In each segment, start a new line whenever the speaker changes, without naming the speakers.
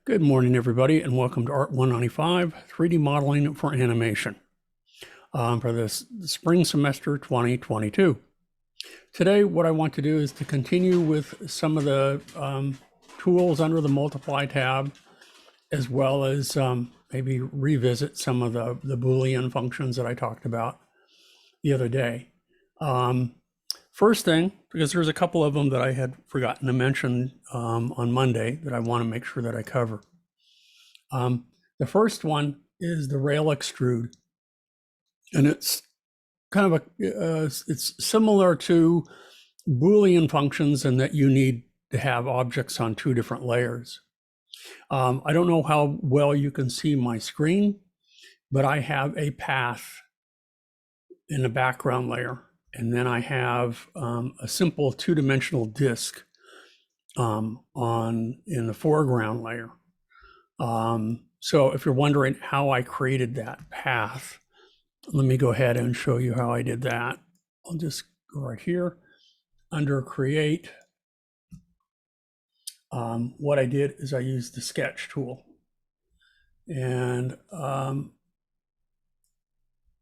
Good morning, everybody, and welcome to Art 195, 3D Modeling for Animation for this spring semester 2022. Today, what I want to do is to continue with some of the tools under the Multiply tab, as well as maybe revisit some of the Boolean functions that I talked about the other day. First thing, because there's a couple of them that I had forgotten to mention on Monday that I want to make sure that I cover. The first one is the rail extrude, and it's kind of it's similar to Boolean functions in that you need to have objects on two different layers. I don't know how well you can see my screen, but I have a path in the background layer. And then I have a simple two-dimensional disk in the foreground layer. So if you're wondering how I created that path, let me go ahead and show you how I did that. I'll just go right here under Create. What I did is I used the Sketch tool. And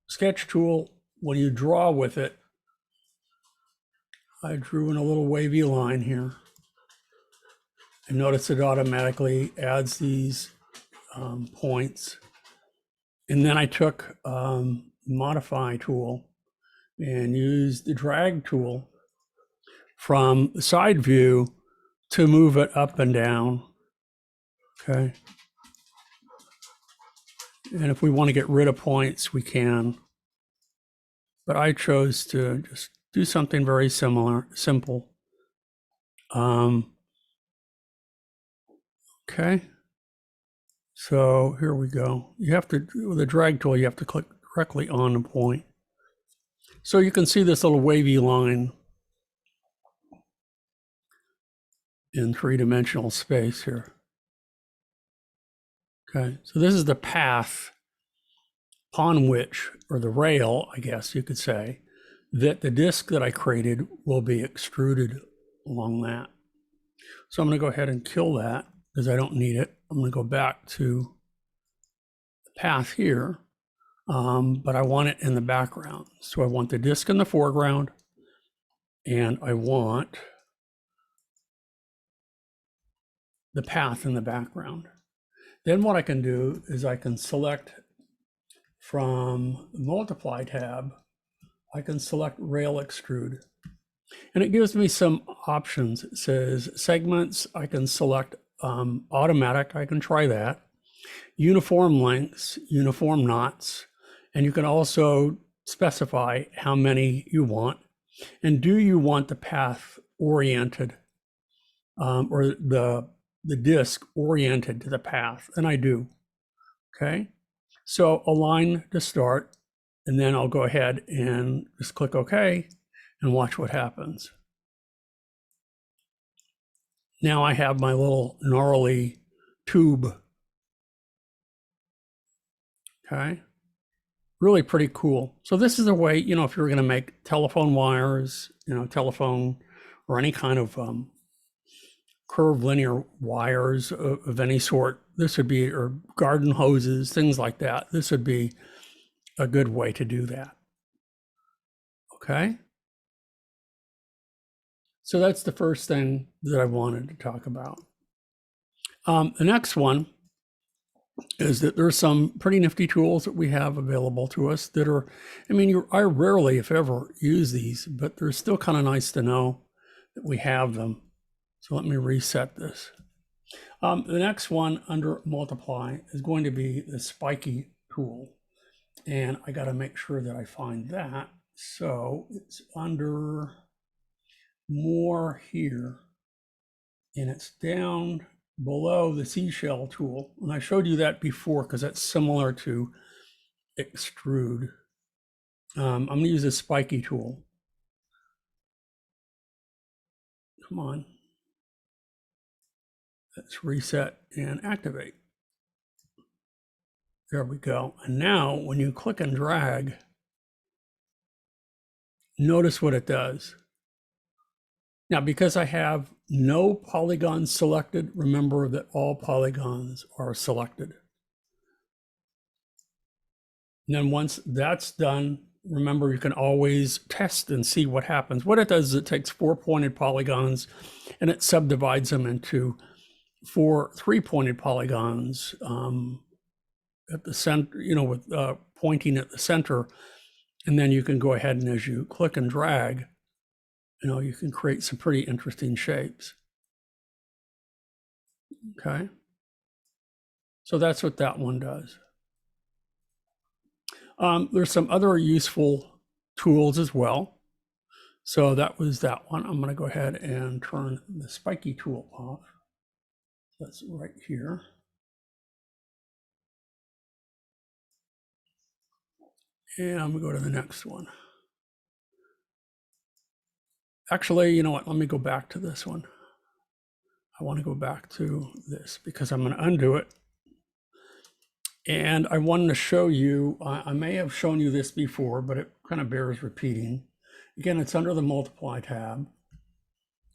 Sketch tool, when you draw with it, I drew in a little wavy line here. And notice it automatically adds these points. And then I took Modify tool and used the drag tool from the side view to move it up and down. Okay. And if we want to get rid of points, we can. But I chose to just do something very simple. Okay. So here we go. You have to, with the drag tool, you have to click directly on the point. So you can see this little wavy line in three-dimensional space here. Okay, so this is the path upon which, or the rail, I guess you could say, that the disk that I created will be extruded along that. So I'm going to go ahead and kill that because I don't need it. I'm going to go back to the path here, but I want it in the background. So I want the disk in the foreground, and I want the path in the background. Then what I can do is I can select from the Multiply tab, I can select Rail Extrude. And it gives me some options. It says segments, I can select automatic, I can try that. Uniform lengths, uniform knots, and you can also specify how many you want. And do you want the path oriented or the disk oriented to the path? And I do. Okay. So align to start, and then I'll go ahead and just click OK and watch what happens. Now I have my little gnarly tube. Okay. Really pretty cool. So this is a way, you know, if you're going to make telephone wires, you know, telephone or any kind of curved linear wires of any sort, this would be, or garden hoses, things like that. This would be a good way to do that. Okay. So that's the first thing that I wanted to talk about. The next one is that there's some pretty nifty tools that we have available to us that are, I mean, I rarely, if ever, use these, but they're still kind of nice to know that we have them. So let me reset this. The next one under Multiply is going to be the Spiky Tool. And I got to make sure that I find that. So it's under More here, and it's down below the seashell tool. And I showed you that before because that's similar to Extrude. I'm going to use a Spiky tool. Come on. Let's reset and activate. There we go. And now when you click and drag, notice what it does. Now, because I have no polygons selected, remember that all polygons are selected. And then once that's done, remember you can always test and see what happens. What it does is it takes 4 pointed polygons and it subdivides them into 4 3-pointed polygons at the center, with pointing at the center. And then you can go ahead and as you click and drag, you can create some pretty interesting shapes. Okay. So that's what that one does. There's some other useful tools as well. So that was that one. I'm going to go ahead and turn the Spiky Tool off. That's right here. And I'm going to go to the next one. Actually, you know what? Let me go back to this one. I want to go back to this because I'm going to undo it. And I wanted to show you, I may have shown you this before, but it kind of bears repeating. Again, it's under the Multiply tab.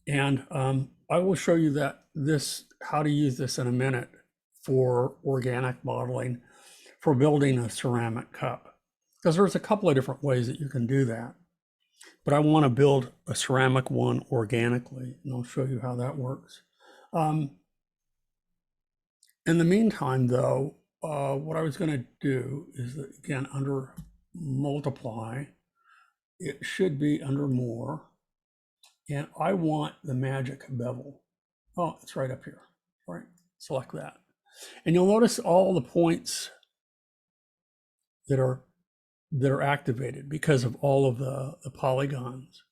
And I will show you how to use this in a minute for organic modeling, for building a ceramic cup. Because there's a couple of different ways that you can do that. But I want to build a ceramic one organically, and I'll show you how that works. In the meantime, though, what I was going to do is that, again, under Multiply, it should be under More, and I want the magic bevel. Oh, it's right up here. All right, select that. And you'll notice all the points that are activated because of all of the polygons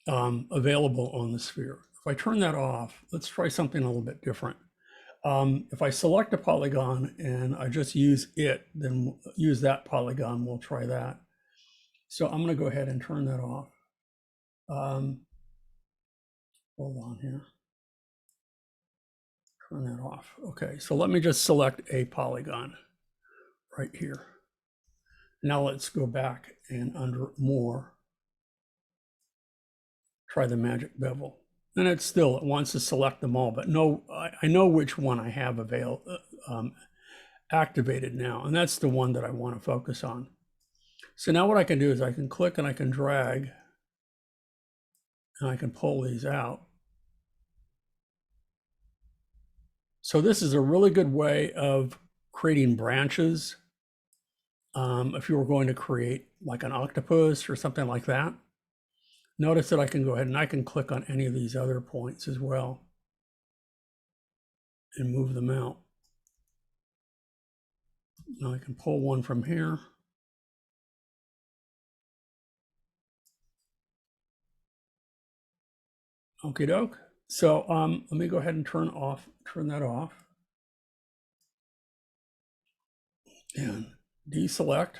available on the sphere. If I turn that off, let's try something a little bit different. If I select a polygon and I just use it, then use that polygon, we'll try that. So I'm going to go ahead and turn that off. Hold on here. Turn that off. Okay, so let me just select a polygon right here. Now let's go back and under More, try the magic bevel. And it wants to select them all, but no, I know which one I have activated now, and that's the one that I want to focus on. So now what I can do is I can click and I can drag, and I can pull these out. So this is a really good way of creating branches. If you were going to create like an octopus or something like that. Notice that I can go ahead and I can click on any of these other points as well and move them out. Now I can pull one from here. Okie doke. So let me go ahead and turn that off. And deselect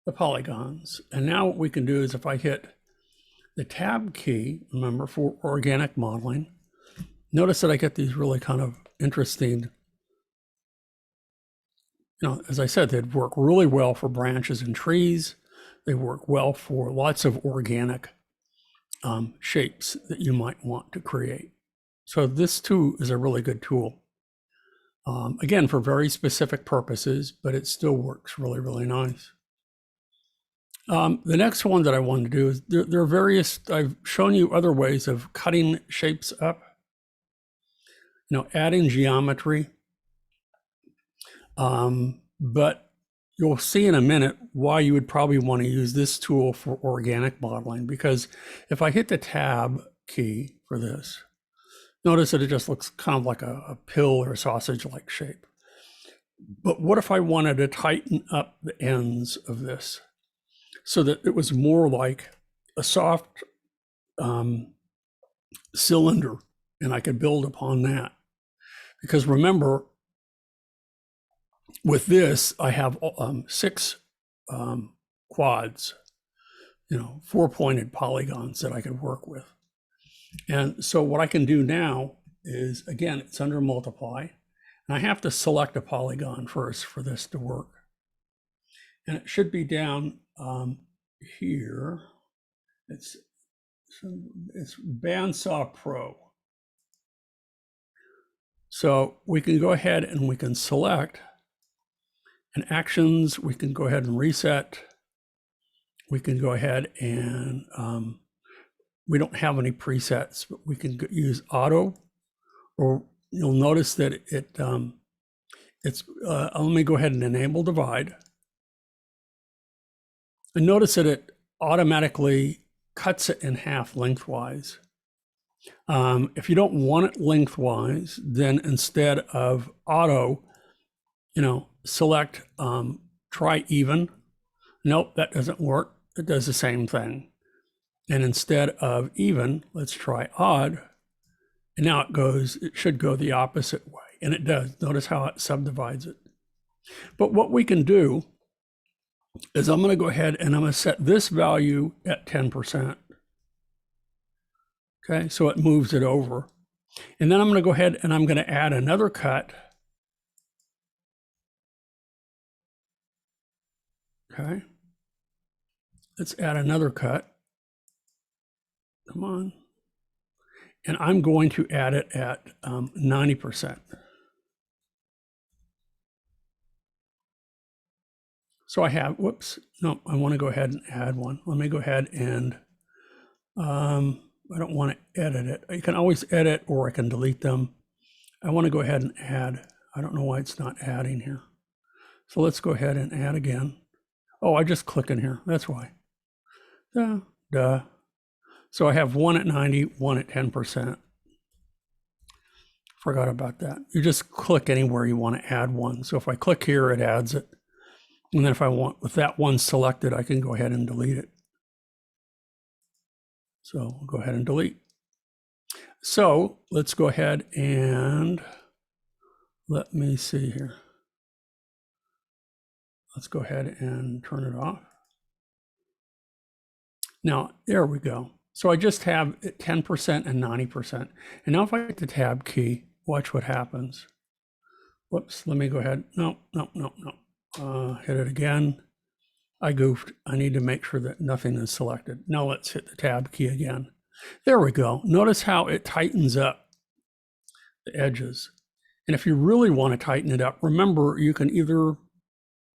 the polygons. And now what we can do is if I hit the tab key, remember, for organic modeling, notice that I get these really kind of interesting, as I said, they'd work really well for branches and trees. They work well for lots of organic shapes that you might want to create. So this too is a really good tool. Again, for very specific purposes, but it still works really, really nice. The next one that I want to do is there are various, I've shown you other ways of cutting shapes up, adding geometry. But you'll see in a minute why you would probably want to use this tool for organic modeling, because if I hit the tab key for this, notice that it just looks kind of like a pill or a sausage-like shape. But what if I wanted to tighten up the ends of this so that it was more like a soft cylinder, and I could build upon that? Because remember, with this, I have 6 quads, 4-pointed polygons that I could work with. And so what I can do now is, again, it's under Multiply, and I have to select a polygon first for this to work. And it should be down here. It's it's Bandsaw Pro. So we can go ahead and we can select, and actions, we can go ahead and reset. We can go ahead and we don't have any presets, but we can use auto, or you'll notice that let me go ahead and enable divide. And notice that it automatically cuts it in half lengthwise. If you don't want it lengthwise, then instead of auto, select try even. Nope, that doesn't work. It does the same thing. And instead of even, let's try odd. And now it should go the opposite way. And it does. Notice how it subdivides it. But what we can do is I'm going to go ahead and I'm going to set this value at 10%. Okay, so it moves it over. And then I'm going to go ahead and I'm going to add another cut. Okay, let's add another cut. Come on. And I'm going to add it at 90%. So I have, whoops, no, I want to go ahead and add one. Let me go ahead and, I don't want to edit it. You can always edit or I can delete them. I want to go ahead and add. I don't know why it's not adding here. So let's go ahead and add again. Oh, I just click in here. That's why. Duh. So I have one at 90, one at 10%. Forgot about that. You just click anywhere you want to add one. So if I click here, it adds it. And then if I want, with that one selected, I can go ahead and delete it. So we'll go ahead and delete. So let's go ahead and let me see here. Let's go ahead and turn it off. Now, there we go. So I just have 10% and 90%. And now if I hit the tab key, watch what happens. Whoops, let me go ahead. No. Hit it again. I goofed. I need to make sure that nothing is selected. Now let's hit the tab key again. There we go. Notice how it tightens up the edges. And if you really want to tighten it up, remember you can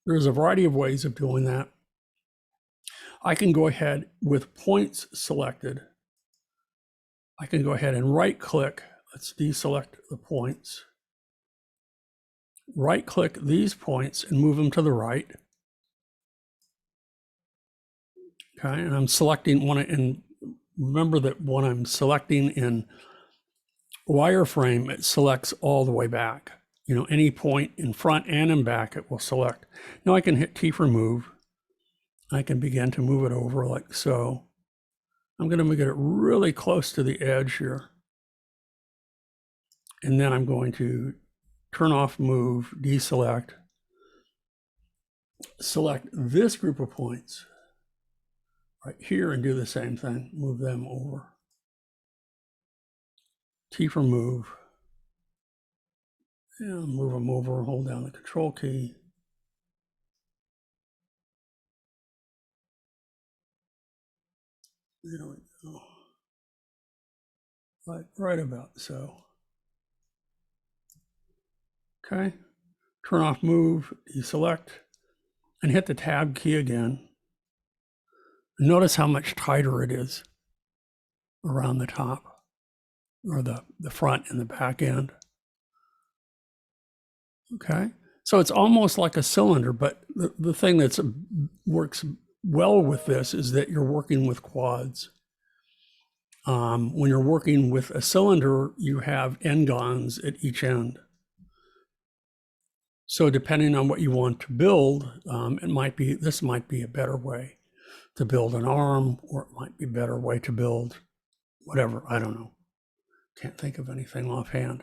there's a variety of ways of doing that. I can go ahead with points selected. I can go ahead and right click. Let's deselect the points. Right click these points and move them to the right. Okay, and I'm selecting one, and remember that when I'm selecting in wireframe, it selects all the way back. Any point in front and in back, it will select. Now I can hit T for move. I can begin to move it over like so. I'm going to get it really close to the edge here. And then I'm going to turn off move, deselect, select this group of points right here and do the same thing, move them over. T for move. And move them over, hold down the control key. There we go. Like right about so. Okay, turn off move, deselect, and hit the tab key again. Notice how much tighter it is around the top, or the front and the back end. Okay, so it's almost like a cylinder, but the thing that works well with this is that you're working with quads. When you're working with a cylinder, you have n-gons at each end. So depending on what you want to build, this might be a better way to build an arm, or it might be a better way to build whatever, I don't know. Can't think of anything offhand.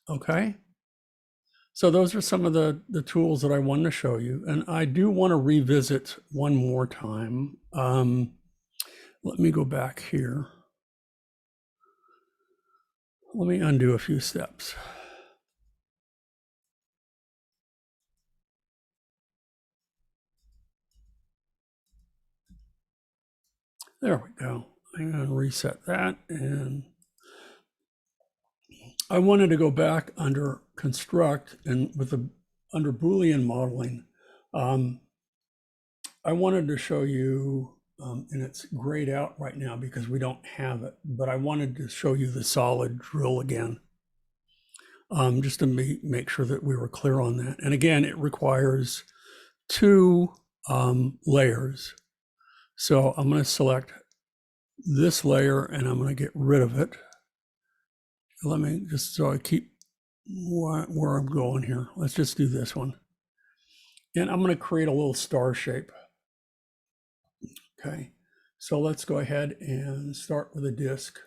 Okay. So those are some of the tools that I wanted to show you. And I do want to revisit one more time. Let me go back here. Let me undo a few steps. There we go. I'm going to reset that, and I wanted to go back under construct and under Boolean modeling. I wanted to show you, and it's grayed out right now because we don't have it, but I wanted to show you the solid drill again, just to make sure that we were clear on that. And again, it requires two layers. So I'm going to select this layer and I'm going to get rid of it. Let me just, so I keep where I'm going here. Let's just do this one. And I'm going to create a little star shape. Okay, so let's go ahead and start with a disk.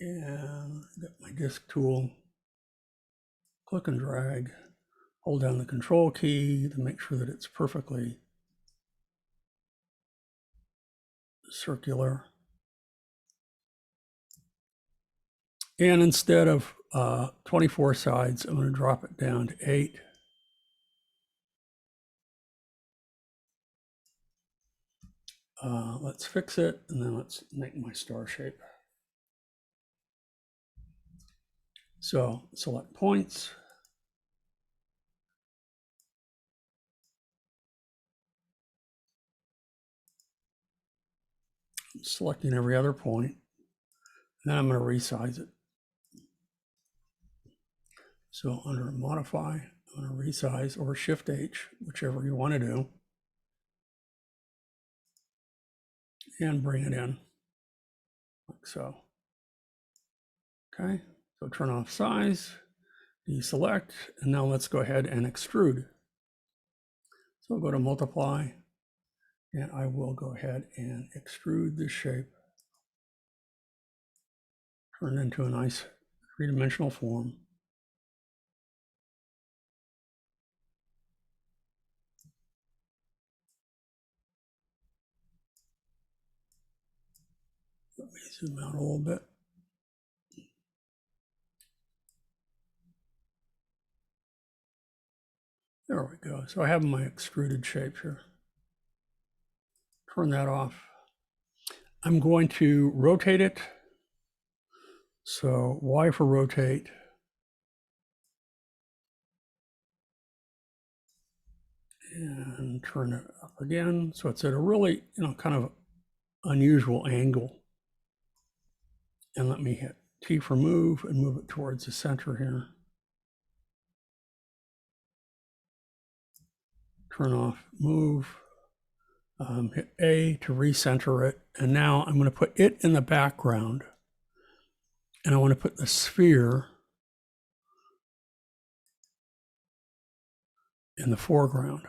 And get my disk tool, click and drag, hold down the control key to make sure that it's perfectly circular. And instead of 24 sides, I'm going to drop it down to 8. Let's fix it, and then let's make my star shape. So select points. I'm selecting every other point. Then I'm going to resize it. So under modify, I'm going to resize, or Shift H, whichever you want to do. And bring it in like so. Okay, so turn off size, deselect, and now let's go ahead and extrude. So I'll go to multiply, and I will go ahead and extrude this shape, turn it into a nice three-dimensional form. Let me zoom out a little bit. There we go. So I have my extruded shape here. Turn that off. I'm going to rotate it. So Y for rotate. And turn it up again. So it's at a really, kind of unusual angle. And let me hit T for move and move it towards the center here. Turn off move, hit A to recenter it. And now I'm going to put it in the background. And I want to put the sphere in the foreground.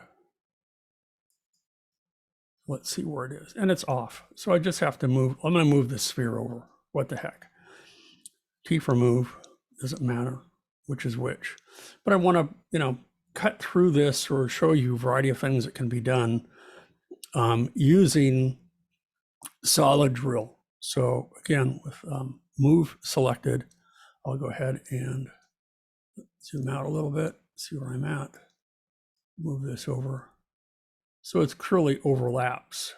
Let's see where it is. And it's off. So I just have to move. I'm going to move the sphere over. What the heck? T for move. Doesn't matter which is which. But I want to, cut through this or show you a variety of things that can be done using solid drill. So again, with move selected, I'll go ahead and zoom out a little bit, see where I'm at. Move this over. So it clearly overlaps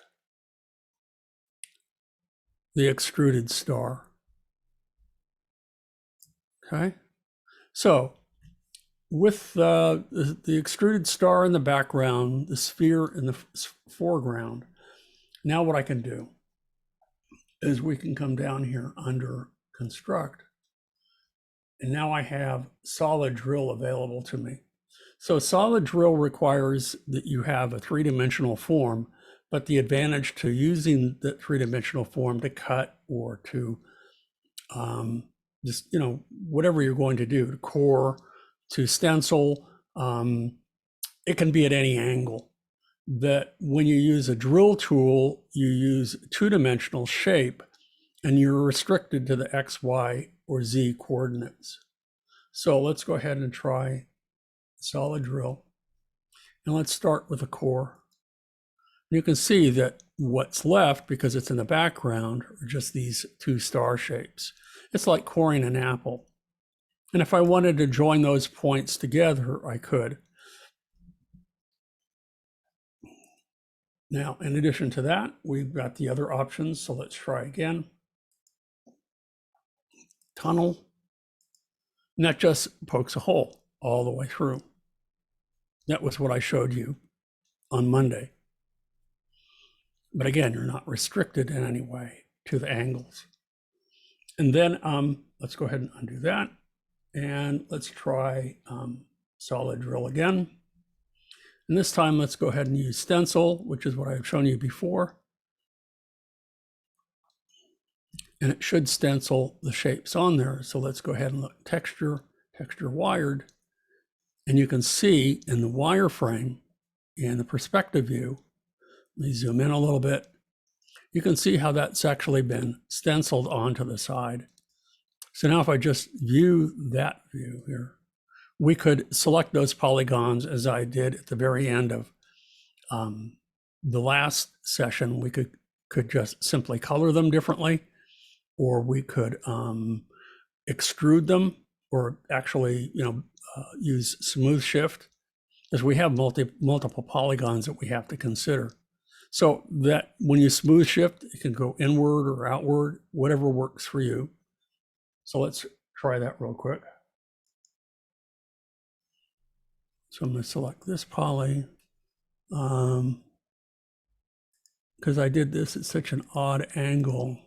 the extruded star. Okay, so with the extruded star in the background, the sphere in the foreground, now what I can do is we can come down here under construct, and now I have solid drill available to me. So solid drill requires that you have a three-dimensional form, but the advantage to using the three-dimensional form to cut or to just, whatever you're going to do, to core, to stencil, it can be at any angle. That when you use a drill tool, you use two-dimensional shape, and you're restricted to the X, Y, or Z coordinates. So let's go ahead and try solid drill. And let's start with a core. You can see that what's left, because it's in the background, are just these two star shapes. It's like coring an apple. And if I wanted to join those points together, I could. Now, in addition to that, we've got the other options. So let's try again. Tunnel. And that just pokes a hole all the way through. That was what I showed you on Monday. But again, you're not restricted in any way to the angles. And then let's go ahead and undo that. And let's try solid drill again. And this time, let's go ahead and use stencil, which is what I've shown you before. And it should stencil the shapes on there. So let's go ahead and look texture wired. And you can see in the wireframe, in the perspective view, let me zoom in a little bit. You can see how that's actually been stenciled onto the side. So now if I just view that view here, we could select those polygons as I did at the very end of the last session. We could just simply color them differently, or we could extrude them, or actually, use smooth shift, because we have multiple polygons that we have to consider. So that when you smooth shift, it can go inward or outward, whatever works for you. So let's try that real quick. So I'm going to select this poly. Because I did this at such an odd angle,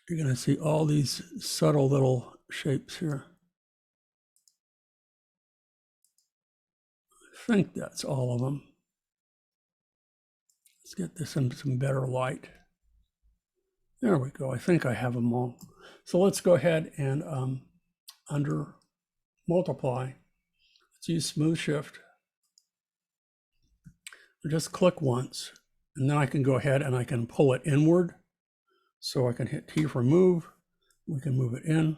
you're going to see all these subtle little shapes here. I think that's all of them. Let's get this into some better light. There we go. I think I have them all. So let's go ahead and under multiply, let's use smooth shift. Just click once, and then I can go ahead and I can pull it inward. So I can hit T for move. We can move it in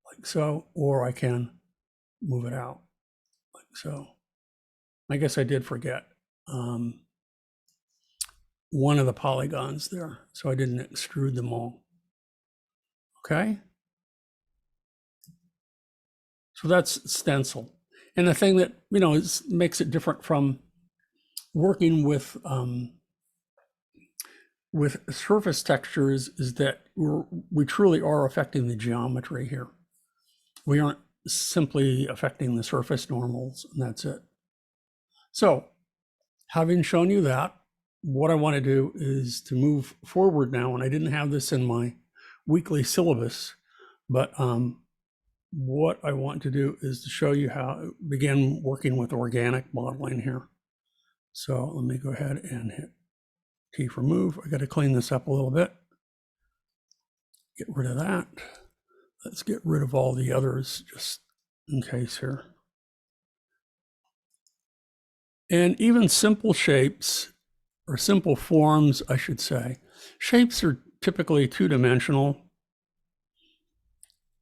like so, or I can move it out like so. I guess I did forget one of the polygons there, so I didn't extrude them all. Okay. So that's stencil. And the thing that, makes it different from working with surface textures is that we truly are affecting the geometry here. We aren't simply affecting the surface normals, and that's it. So having shown you that, what I want to do is to move forward now, and I didn't have this in my weekly syllabus, but what I want to do is to show you how to begin working with organic modeling here. So let me go ahead and hit T for move. I got to clean this up a little bit. Get rid of that. Let's get rid of all the others just in case here. And even simple shapes, or simple forms, I should say. Shapes are typically two-dimensional,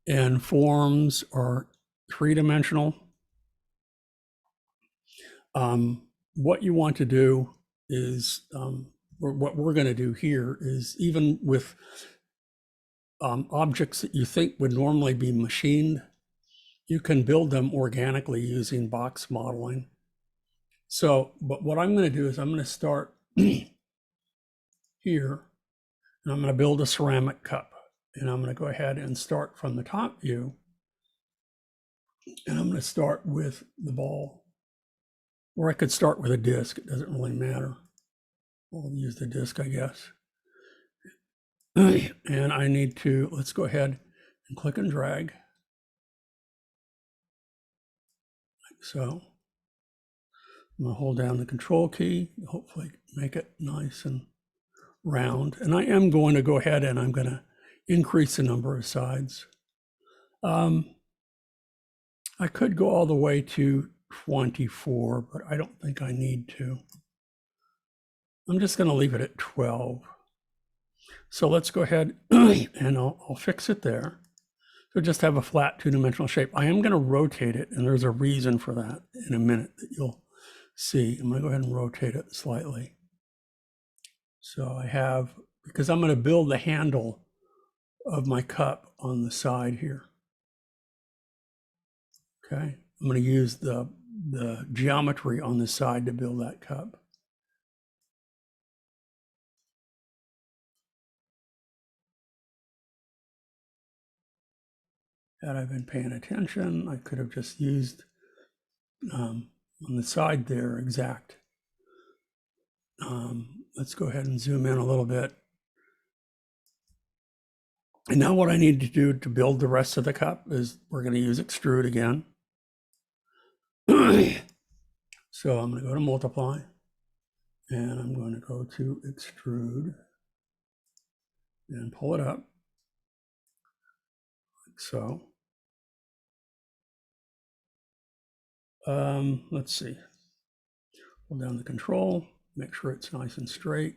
and forms are three-dimensional. What you want to do is, or what we're going to do here is, even with objects that you think would normally be machined, you can build them organically using box modeling. So, but what I'm going to do is I'm going to start here, and I'm going to build a ceramic cup. And I'm going to go ahead and start from the top view. And I'm going to start with the ball. Or I could start with a disc. It doesn't really matter. I'll use the disc, I guess. And I need to, let's go ahead and click and drag. Like so. I'm going to hold down the control key, hopefully make it nice and round. And I am going to go ahead and I'm going to increase the number of sides. I could go all the way to 24, but I don't think I need to. I'm just going to leave it at 12. So let's go ahead and I'll fix it there. So just have a flat two-dimensional shape. I am going to rotate it, and there's a reason for that in a minute that you'll see. I'm going to go ahead and rotate it slightly. So I have, because I'm going to build the handle of my cup on the side here. Okay, I'm going to use the the geometry on the side to build that cup. Had I been paying attention, I could have just used on the side there exact. Let's go ahead and zoom in a little bit. And now what I need to do to build the rest of the cup is we're going to use extrude again. So I'm going to go to multiply, and I'm going to go to extrude and pull it up like so. Let's see. Hold down the control, make sure it's nice and straight.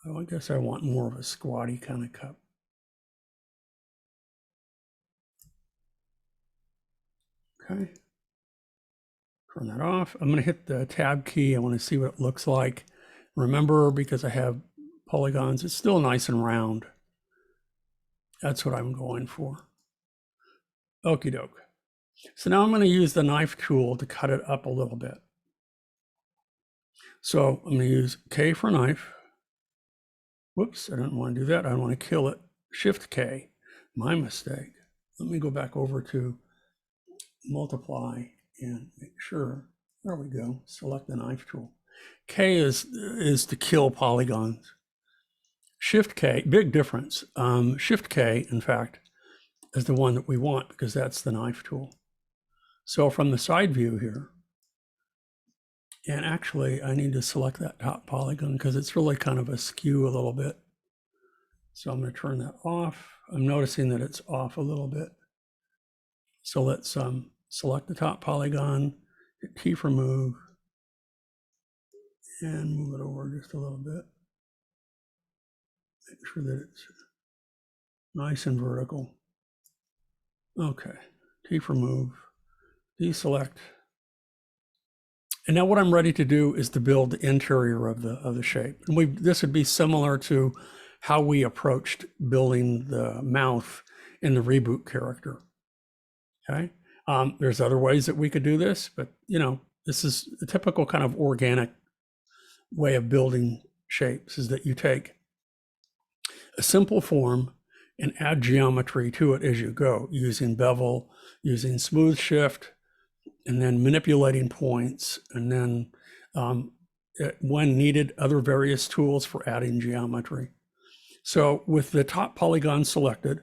Oh, I guess I want more of a squatty kind of cup. Okay. Turn that off. I'm going to hit the tab key. I want to see what it looks like. Remember, because I have polygons, it's still nice and round. That's what I'm going for. Okie doke. So now I'm going to use the knife tool to cut it up a little bit. So I'm going to use K for knife. Whoops, I don't want to do that. I want to kill it. Shift K, my mistake. Let me go back over to multiply and make sure. There we go. Select the knife tool. K is to kill polygons. Shift K, big difference. Shift K, in fact, is the one that we want because that's the knife tool. So from the side view here, and actually I need to select that top polygon because it's really kind of askew a little bit. So I'm going to turn that off. I'm noticing that it's off a little bit. So let's select the top polygon, hit T for move, and move it over just a little bit. Make sure that it's nice and vertical. Okay, T for move, deselect. And now what I'm ready to do is to build the interior of the shape. And this would be similar to how we approached building the mouth in the reboot character. Okay, there's other ways that we could do this, but you know, this is a typical kind of organic way of building shapes, is that you take a simple form and add geometry to it as you go, using bevel, using smooth shift, and then manipulating points, and then when needed, other various tools for adding geometry. So with the top polygon selected,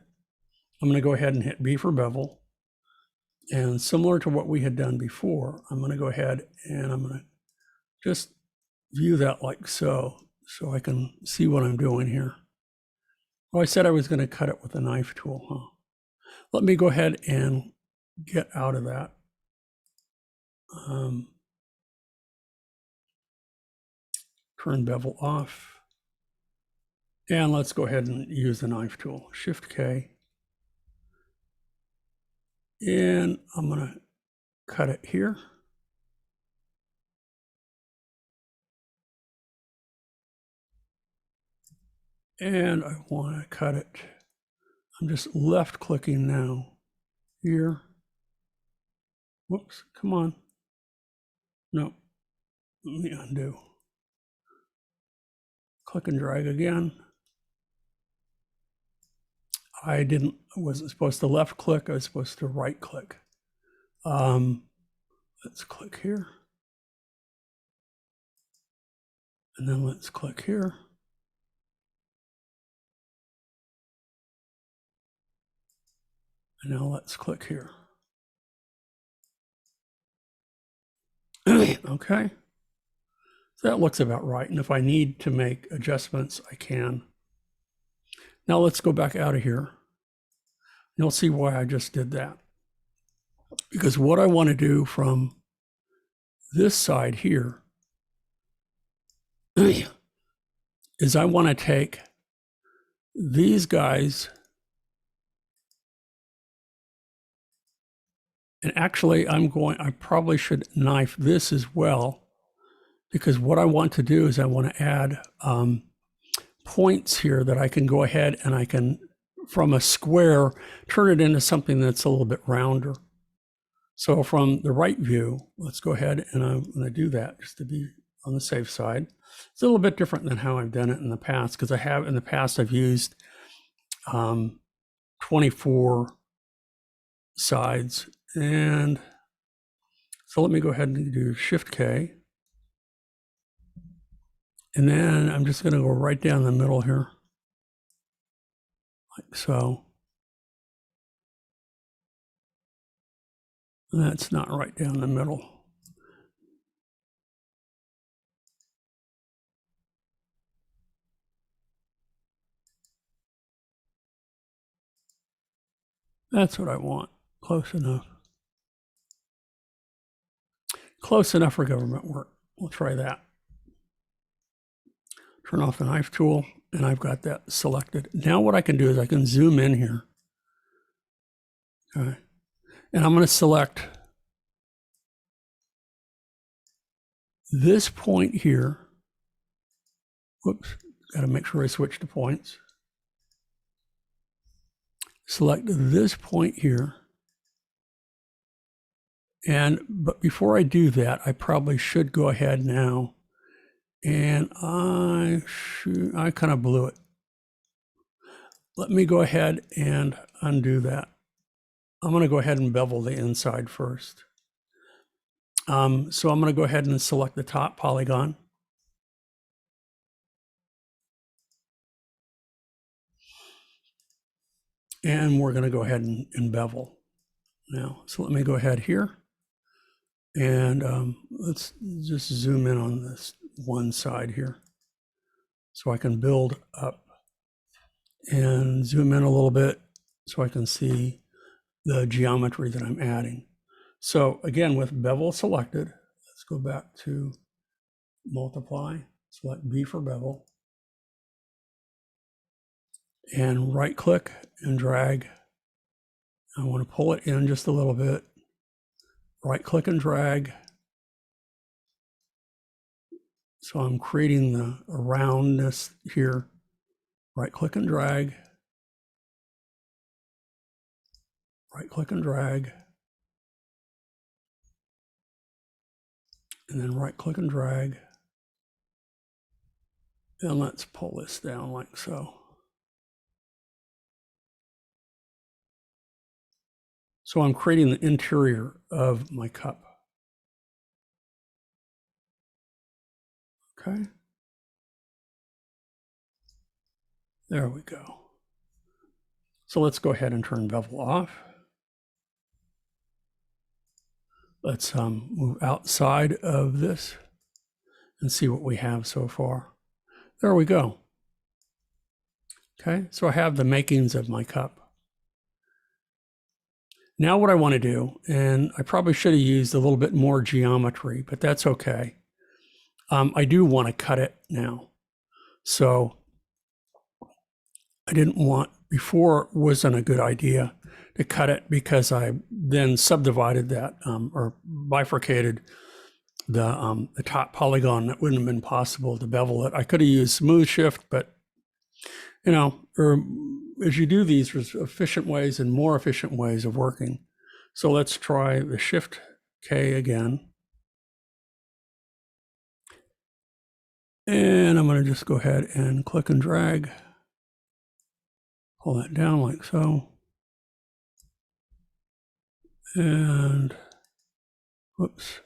I'm going to go ahead and hit B for bevel. And similar to what we had done before, I'm going to go ahead and I'm going to just view that like so I can see what I'm doing here. Oh, I said I was going to cut it with a knife tool, huh? Let me go ahead and get out of that. Turn bevel off. And let's go ahead and use the knife tool. Shift K. And I'm going to cut it here. And I want to cut it. I'm just left clicking now here. Whoops, come on. No, let me undo. Click and drag again. I wasn't supposed to left click, I was supposed to right click. Let's click here. And then let's click here. And now let's click here. Okay. So that looks about right. And if I need to make adjustments, I can. Now let's go back out of here. You'll see why I just did that. Because what I want to do from this side here is I want to take these guys, and actually I probably should knife this as well, because what I want to do is I want to add points here that I can go ahead and I can, from a square, turn it into something that's a little bit rounder. So from the right view, let's go ahead and I'm going to do that just to be on the safe side. It's a little bit different than how I've done it in the past, because in the past I've used 24 sides. And so let me go ahead and do Shift K. And then I'm just going to go right down the middle here, like so. And that's not right down the middle. That's what I want. Close enough. Close enough for government work. We'll try that. Turn off the knife tool, and I've got that selected. Now what I can do is I can zoom in here. Okay. And I'm going to select this point here. Whoops, got to make sure I switch to points. Select this point here. But before I do that, I probably should go ahead now. And I kind of blew it. Let me go ahead and undo that. I'm going to go ahead and bevel the inside first. So I'm going to go ahead and select the top polygon. And we're going to go ahead and bevel now. So let me go ahead here. And let's just zoom in on this one side here, so I can build up, and zoom in a little bit so I can see the geometry that I'm adding. So again, with bevel selected, let's go back to multiply, select B for bevel, and right click and drag. I want to pull it in just a little bit. Right click and drag. So I'm creating the roundness here. Right click and drag. Right click and drag. And then right click and drag. And let's pull this down like so. So I'm creating the interior of my cup. Okay. There we go. So let's go ahead and turn bevel off. Let's move outside of this and see what we have so far. There we go. Okay, so I have the makings of my cup. Now what I want to do, and I probably should have used a little bit more geometry, but that's okay. I do want to cut it now. So I didn't want, before it wasn't a good idea to cut it, because I then subdivided that or bifurcated the top polygon. That wouldn't have been possible to bevel it. I could have used smooth shift, but you know, as you do these, there's efficient ways and more efficient ways of working. So let's try the Shift K again. And I'm going to just go ahead and click and drag. Pull that down like so. And whoops.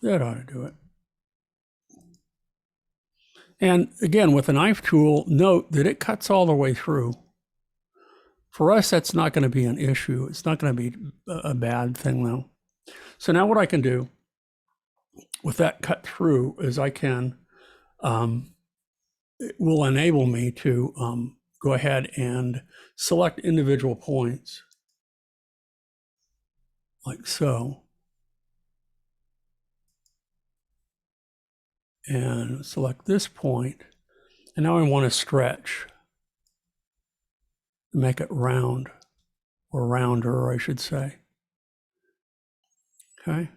That ought to do it. And again, with the knife tool, note that it cuts all the way through. For us, that's not going to be an issue. It's not going to be a bad thing, though. So now what I can do with that cut through is I can, it will enable me to go ahead and select individual points, like so. And select this point. And now I want to stretch, make it round, or rounder, I should say. Okay.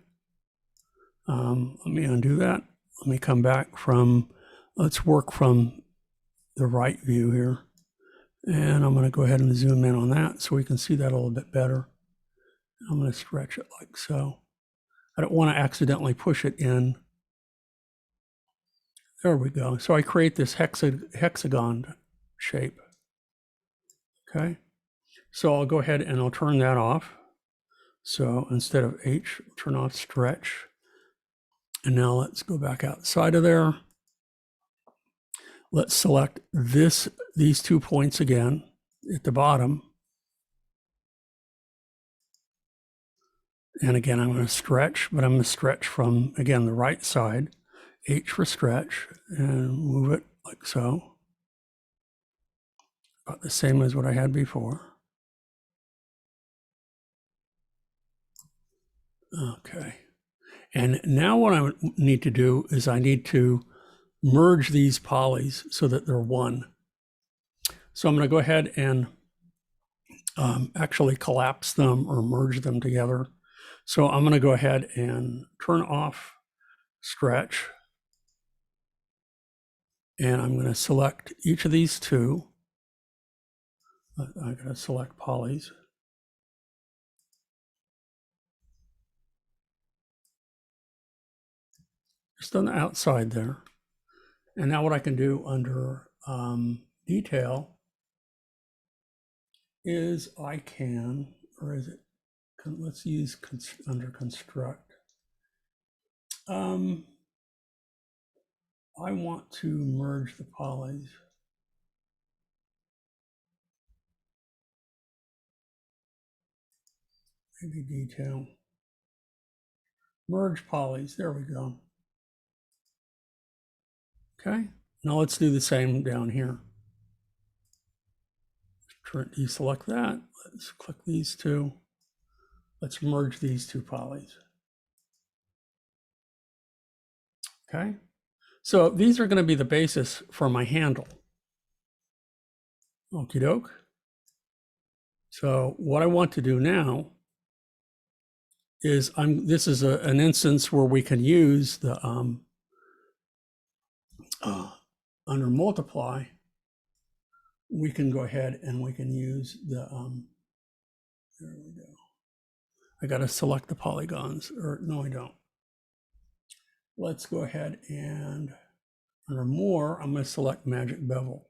Let me undo that. Let me come back from, let's work from the right view here. And I'm going to go ahead and zoom in on that so we can see that a little bit better. I'm going to stretch it like so. I don't want to accidentally push it in. There we go. So I create this hexagon shape. Okay. So I'll go ahead and I'll turn that off. So instead of H, turn off stretch. And now let's go back outside of there. Let's select these 2 points again at the bottom. And again, I'm going to stretch, but I'm going to stretch from, again, the right side. H for stretch, and move it like so. About the same as what I had before. Okay. And now what I need to do is I need to merge these polys so that they're one. So I'm going to go ahead and actually collapse them or merge them together. So I'm going to go ahead and turn off stretch. And I'm going to select each of these two. I'm going to select polys. Just on the outside there. And now what I can do under detail is I can, or is it, let's use under construct. I want to merge the polys. Maybe detail. Merge polys, there we go. Okay, now let's do the same down here. Deselect that, let's click these two. Let's merge these two polys. Okay, so these are going to be the basis for my handle. Okie doke. So what I want to do now is this is an instance where we can use the under multiply, we can go ahead and we can use the there we go. I got to select the polygons, or no, I don't. Let's go ahead and under more, I'm going to select magic bevel.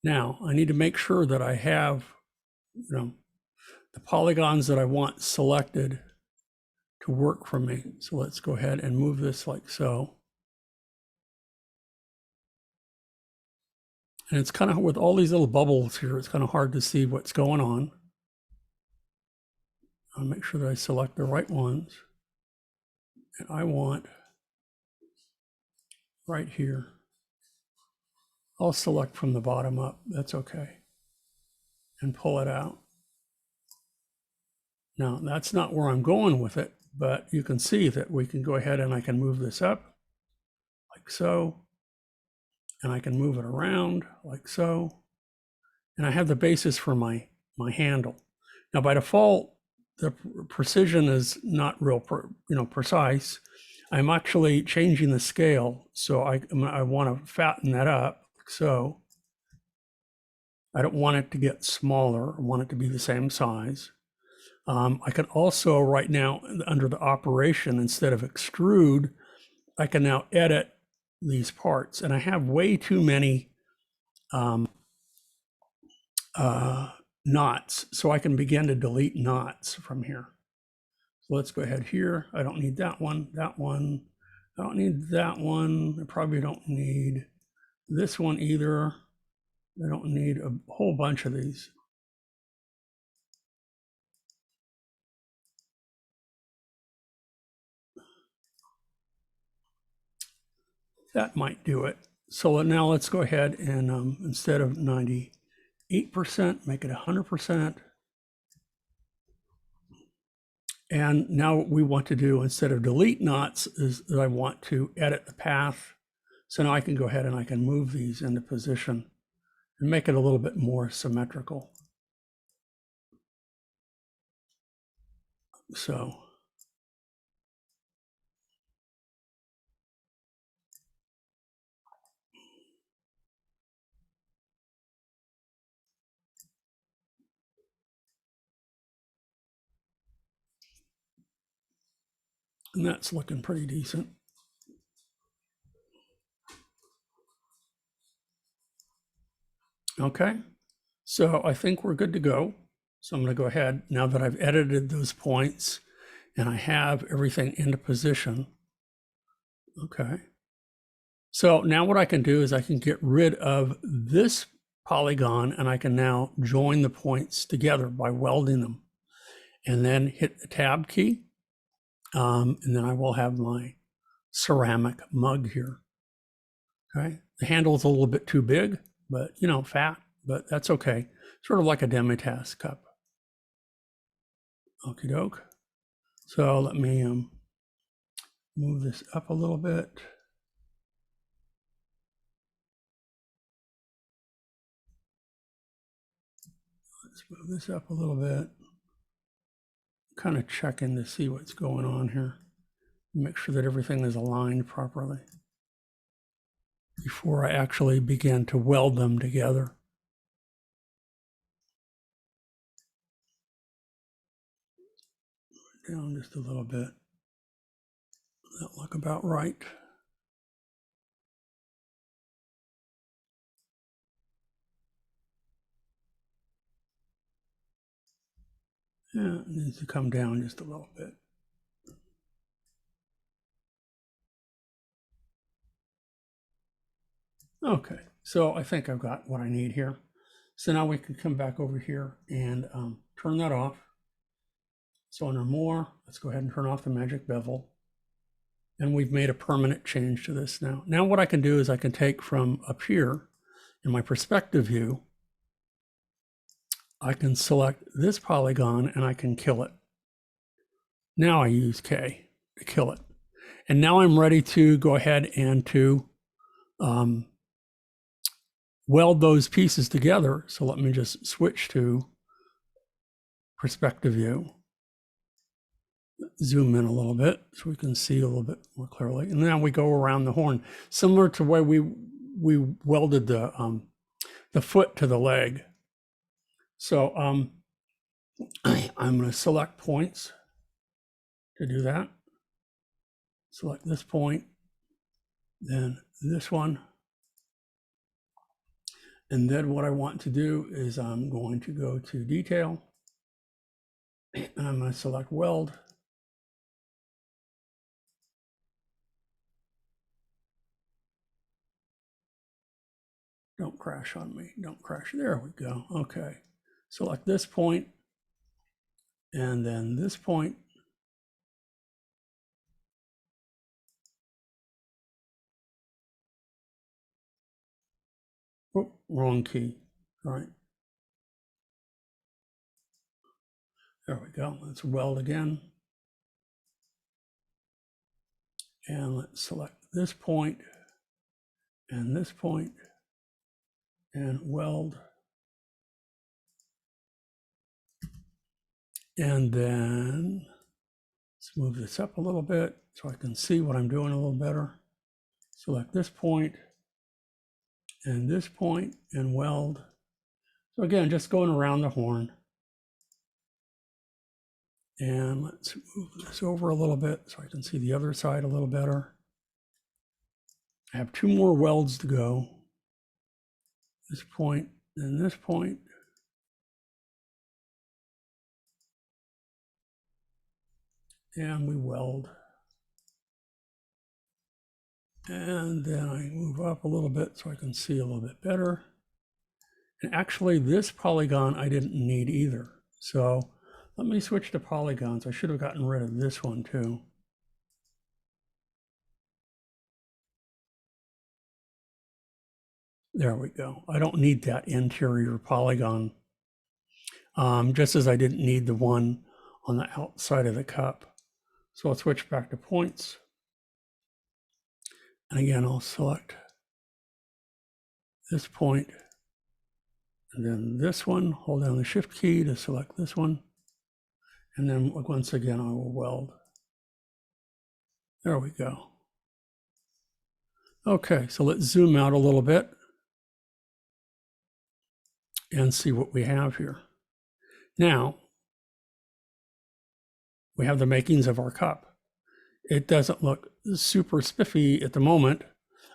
Now I need to make sure that I have, the polygons that I want selected to work for me. So let's go ahead and move this like so. And it's kind of, with all these little bubbles here, it's kind of hard to see what's going on. I'll make sure that I select the right ones. And I want right here. I'll select from the bottom up, that's okay. And pull it out. Now, that's not where I'm going with it, but you can see that we can go ahead and I can move this up like so. And I can move it around like so. And I have the basis for my handle. Now, by default, the precision is not real precise. I'm actually changing the scale, so I want to fatten that up like so. I don't want it to get smaller. I want it to be the same size. I can also right now, under the operation, instead of extrude, I can now edit these parts, and I have way too many knots, so I can begin to delete knots from here. So let's go ahead here. I don't need that one, that one. I don't need that one. I probably don't need this one either. I don't need a whole bunch of these. That might do it. So now let's go ahead and instead of 98%, make it 100%. And now what we want to do, instead of delete knots, is that I want to edit the path. So now I can go ahead and I can move these into position and make it a little bit more symmetrical. So And that's looking pretty decent. Okay, so I think we're good to go. So I'm going to go ahead, now that I've edited those points and I have everything into position. Okay. So now what I can do is I can get rid of this polygon and I can now join the points together by welding them, and then hit the tab key. And then I will have my ceramic mug here. Okay. The handle is a little bit too big, but you know, fat, but that's okay. Sort of like a demi-tasse cup. Okie doke. So let me move this up a little bit. Let's move this up a little bit. Kind of checking to see what's going on here. Make sure that everything is aligned properly before I actually begin to weld them together. Down just a little bit. That look about right. Yeah, it needs to come down just a little bit. Okay, so I think I've got what I need here. So now we can come back over here and turn that off. So under more, let's go ahead and turn off the magic bevel. And we've made a permanent change to this now. Now what I can do is I can take from up here in my perspective view, I can select this polygon and I can kill it. Now I use K to kill it. And now I'm ready to go ahead and to weld those pieces together. So let me just switch to perspective view. Zoom in a little bit so we can see a little bit more clearly. And now we go around the horn, similar to the way we welded the foot to the leg. So I'm going to select points to do that. Select this point, then this one. And then what I want to do is I'm going to go to detail and I'm going to select weld. Don't crash on me. Don't crash. There we go. Okay. Select this point and then this point. Oh, wrong key. All right. There we go. Let's weld again. And let's select this point and this point and weld. And then let's move this up a little bit so I can see what I'm doing a little better. Select this point and weld. So again, just going around the horn. And let's move this over a little bit so I can see the other side a little better. I have two more welds to go. This point and this point. And we weld. And then I move up a little bit so I can see a little bit better. And actually this polygon I didn't need either. So let me switch to polygons. I should have gotten rid of this one too. There we go. I don't need that interior polygon. Just as I didn't need the one on the outside of the cup. So I'll switch back to points. And again, I'll select this point and then this one, hold down the shift key to select this one. And then once again, I will weld. There we go. Okay, so let's zoom out a little bit and see what we have here. Now, we have the makings of our cup. it doesn't look super spiffy at the moment.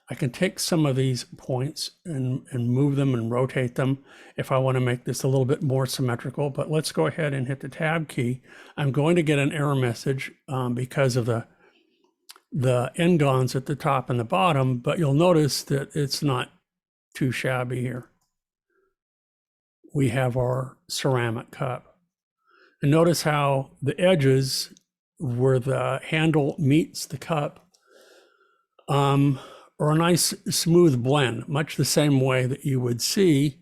I can take some of these points and move them and rotate them if I want to make this a little bit more symmetrical, but let's go ahead and hit the tab key. I'm going to get an error message because of the n-gons at the top and the bottom, but you'll notice that it's not too shabby here. We have our ceramic cup. And notice how the edges where the handle meets the cup or a nice smooth blend, much the same way that you would see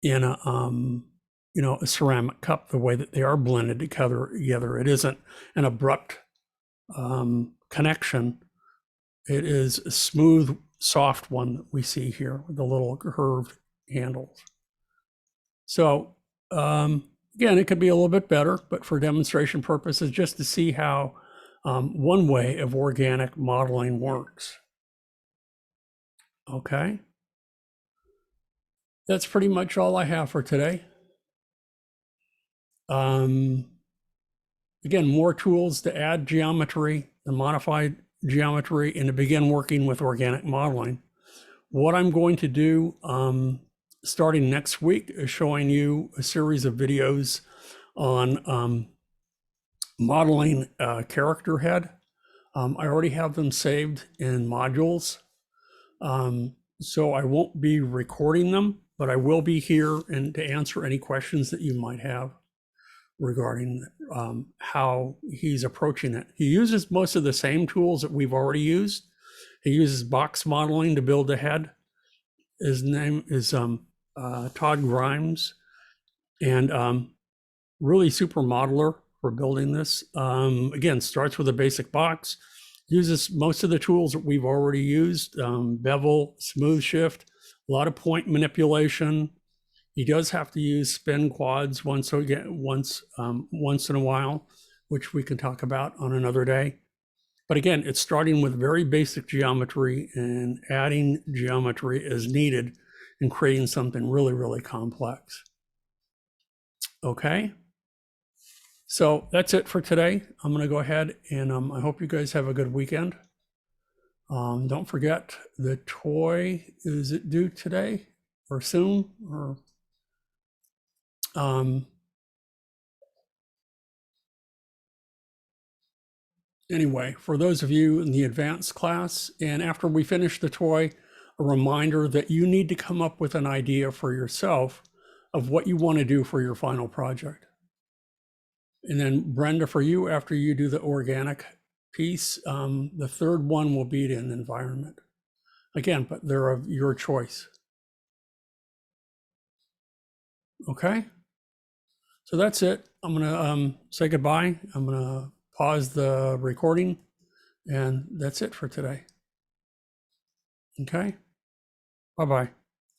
in a, a ceramic cup, the way that they are blended together. It isn't an abrupt connection. It is a smooth, soft one that we see here with the little curved handles. So again, it could be a little bit better, but for demonstration purposes, just to see how one way of organic modeling works. Okay. That's pretty much all I have for today. Again, more tools to add geometry, the modified geometry, and to begin working with organic modeling. What I'm going to do starting next week is showing you a series of videos on modeling a character head. I already have them saved in modules. So I won't be recording them, but I will be here and to answer any questions that you might have regarding how he's approaching it. He uses most of the same tools that we've already used. He uses box modeling to build a head. His name is Todd Grimes, and really super modeler for building this. Again, starts with a basic box, uses most of the tools that we've already used, bevel, smooth shift, a lot of point manipulation. He does have to use spin quads once in a while, which we can talk about on another day. But again, it's starting with very basic geometry and adding geometry as needed and creating something really, really complex. Okay. So that's it for today. I'm going to go ahead and I hope you guys have a good weekend. Don't forget the toy, is it due today or soon? Or anyway, for those of you in the advanced class, and after we finish the toy, a reminder that you need to come up with an idea for yourself of what you want to do for your final project. And then Brenda, for you, after you do the organic piece, the third one will be an environment. Again, but they're of your choice. Okay. So that's it. I'm going to say goodbye. I'm going to pause the recording, and that's it for today. Okay. Bye-bye.